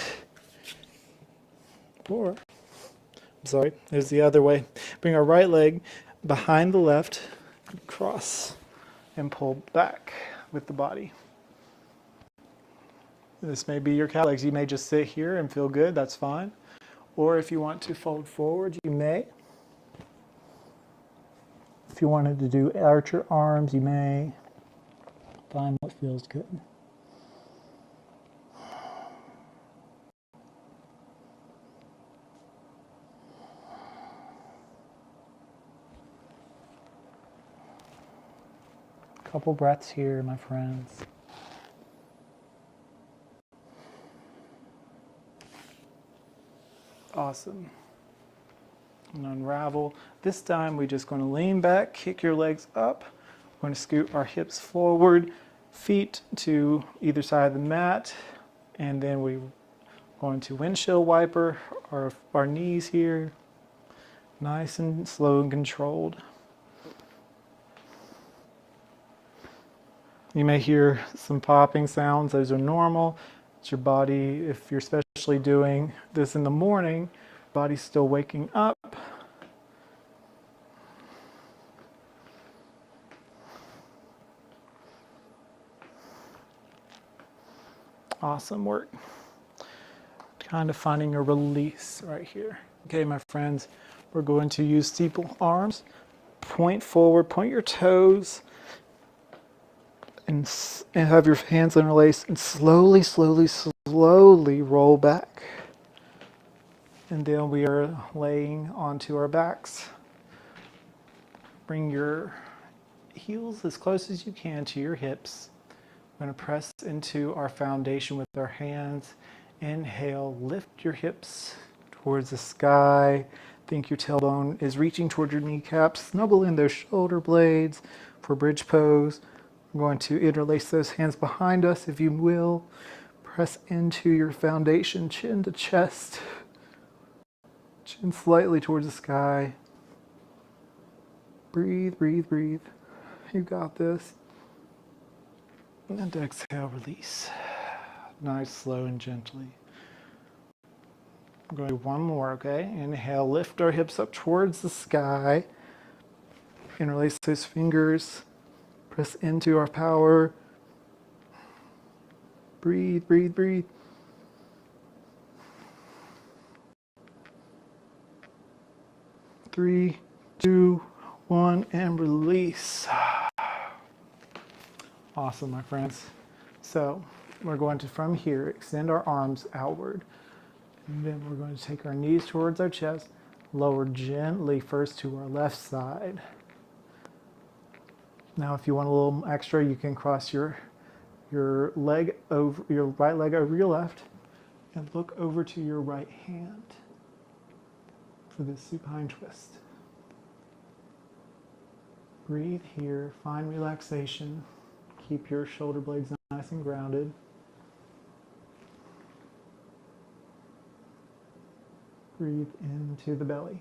or, I'm sorry, there's the other way. Bring our right leg behind the left, cross, and pull back with the body. This may be your cow legs. You may just sit here and feel good, that's fine. Or if you want to fold forward, you may. If you wanted to do arch your arms, you may. Find what feels good. Couple breaths here, my friends. Awesome. And unravel. This time we're just going to lean back, kick your legs up. We're going to scoot our hips forward, feet to either side of the mat, and then we're going to windshield wiper our knees here, nice and slow and controlled. You may hear some popping sounds. Those are normal. It's your body, if you're especially doing this in the morning, body's still waking up. Awesome work. Kind of finding a release right here. Okay, my friends, we're going to use steeple arms. Point forward, point your toes, and have your hands interlaced, and slowly, slowly, slowly roll back. And then we are laying onto our backs. Bring your heels as close as you can to your hips. We're going to press into our foundation with our hands. Inhale, lift your hips towards the sky. Think your tailbone is reaching toward your kneecaps. Snuggle in those shoulder blades for bridge pose. We're going to interlace those hands behind us, if you will. Press into your foundation, chin to chest. Chin slightly towards the sky. Breathe, breathe, breathe. You got this. And exhale, release. Nice, slow and gently. I'm going to do one more, okay? Inhale, lift our hips up towards the sky. Interlace those fingers. Press into our power. Breathe, breathe, breathe. Three, two, one, and release. Awesome, my friends. So we're going to, from here, extend our arms outward. And then we're going to take our knees towards our chest, lower gently first to our left side. Now, if you want a little extra, you can cross your leg over your right leg over your left, and look over to your right hand for this supine twist. Breathe here, find relaxation. Keep your shoulder blades nice and grounded. Breathe into the belly.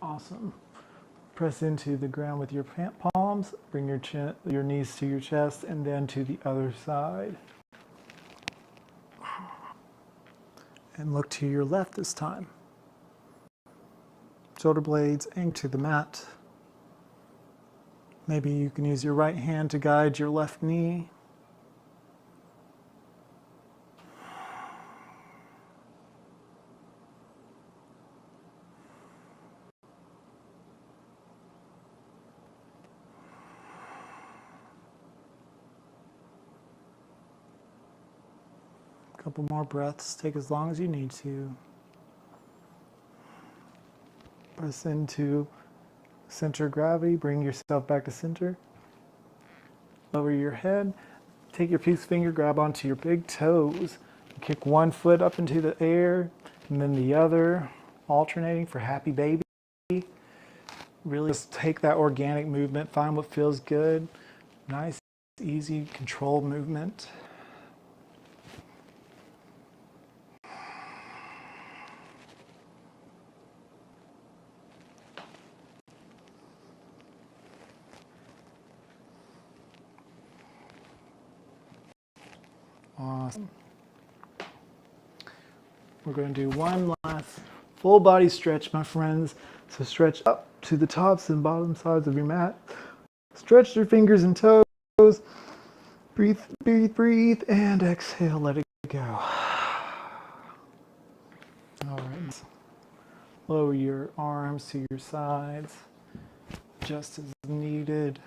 Awesome. Press into the ground with your palms. Bring your knees to your chest, and then to the other side. And look to your left this time. Shoulder blades anchored to the mat. Maybe you can use your right hand to guide your left knee. A couple more breaths. Take as long as you need to. Press into center of gravity. Bring yourself back to center. Lower your head. Take your peace finger, grab onto your big toes. Kick one foot up into the air, and then the other, alternating for happy baby. Really just take that organic movement. Find what feels good. Nice, easy, controlled movement. Awesome. We're going to do one last Full body stretch, my friends. So stretch up to the tops and bottom sides of your mat. Stretch your fingers and toes. Breathe, breathe, breathe, and exhale. Let it go. All right. Lower your arms to your sides, just as needed.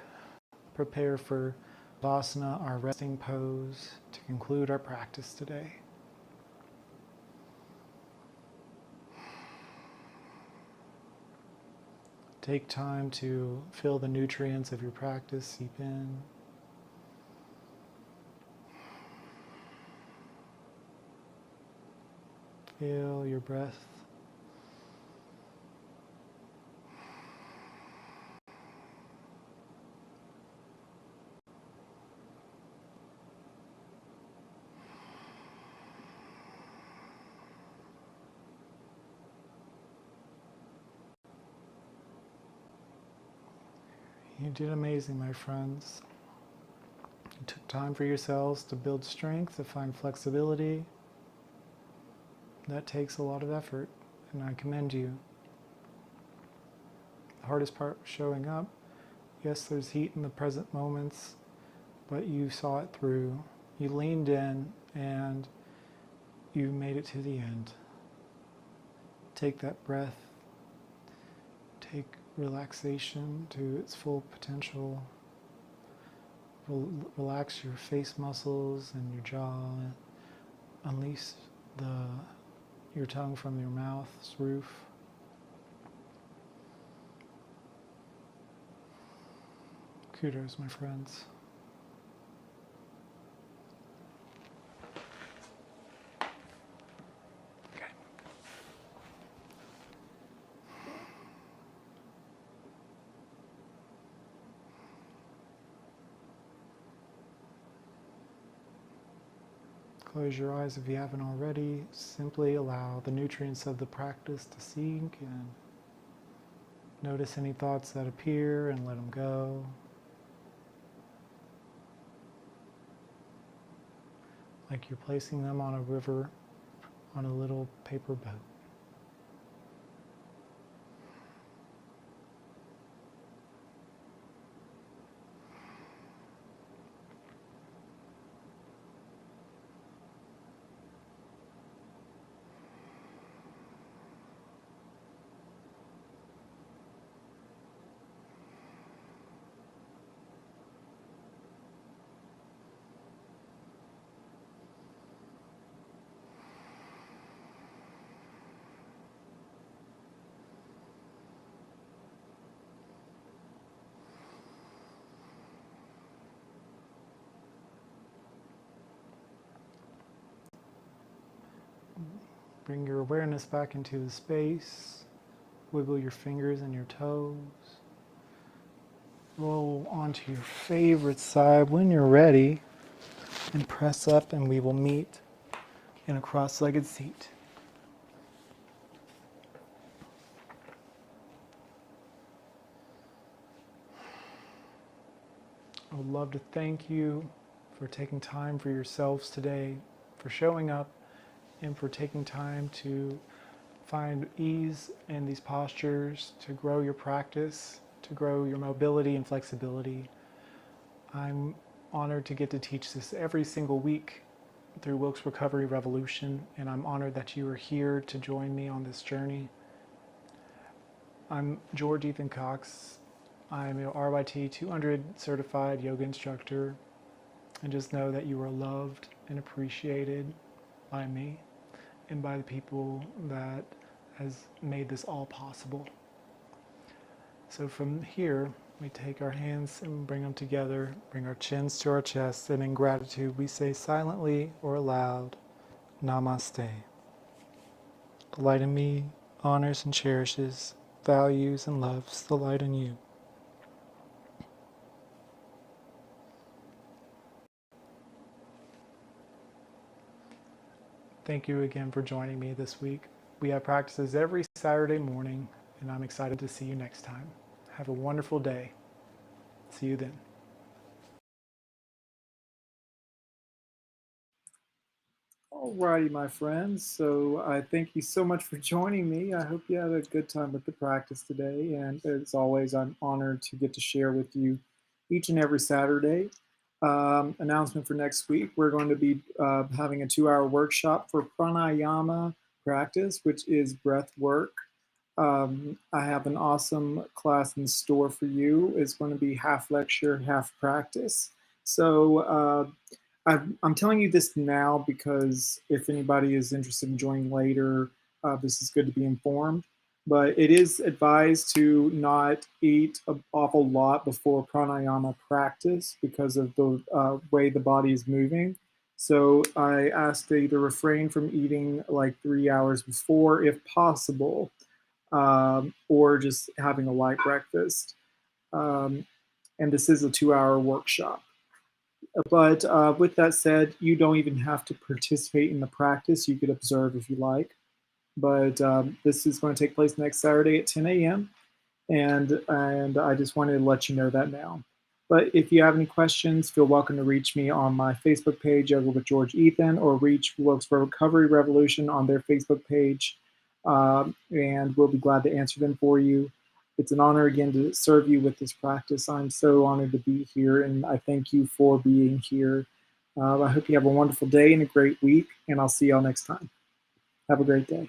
Prepare for Vasana, our resting pose, to conclude our practice today. Take time to feel the nutrients of your practice seep in. Feel your breath. You did amazing, my friends. You took time for yourselves to build strength, to find flexibility. That takes a lot of effort, and I commend you. The hardest part was showing up. Yes, there's heat in the present moments, but you saw it through. You leaned in, and you made it to the end. Take that breath. Take relaxation to its full potential. Relax your face muscles and your jaw. Unleash your tongue from your mouth's roof. Kudos, my friends. Okay. Close your eyes if you haven't already. Simply allow the nutrients of the practice to sink in. Notice any thoughts that appear and let them go. Like you're placing them on a river on a little paper boat. Bring your awareness back into the space. Wiggle your fingers and your toes. Roll onto your favorite side when you're ready and press up, and we will meet in a cross-legged seat. I would love to thank you for taking time for yourselves today, for showing up, and for taking time to find ease in these postures, to grow your practice, to grow your mobility and flexibility. I'm honored to get to teach this every single week through Wilkes Recovery Revolution, and I'm honored that you are here to join me on this journey. I'm George Ethan Cox. I'm a RYT 200 certified yoga instructor, and just know that you are loved and appreciated by me and by the people that has made this all possible. So from here, we take our hands and bring them together, bring our chins to our chests, and in gratitude we say silently or aloud, Namaste. The light in me honors and cherishes, values and loves the light in you. Thank you again for joining me this week. We have practices every Saturday morning, and I'm excited to see you next time. Have a wonderful day. See you then. Alrighty, my friends. So I thank you so much for joining me. I hope you had a good time with the practice today. And as always, I'm honored to get to share with you each and every Saturday. Announcement for next week, we're going to be having a 2-hour workshop for pranayama practice, which is breath work. I have an awesome class in store for you. It's going to be half lecture, half practice. So I'm telling you this now because if anybody is interested in joining later, this is good to be informed. But it is advised to not eat an awful lot before pranayama practice because of the way the body is moving. So I ask to either refrain from eating like 3 hours before, if possible, or just having a light breakfast. Um, and this is a 2-hour workshop. But with that said, you don't even have to participate in the practice. You could observe if you like. But this is going to take place next Saturday at 10 a.m. And I just wanted to let you know that now. But if you have any questions, feel welcome to reach me on my Facebook page, Yoga with George Ethan, or reach Wilkesboro Recovery Revolution on their Facebook page, and we'll be glad to answer them for you. It's an honor again to serve you with this practice. I'm so honored to be here, and I thank you for being here. I hope you have a wonderful day and a great week, and I'll see y'all next time. Have a great day.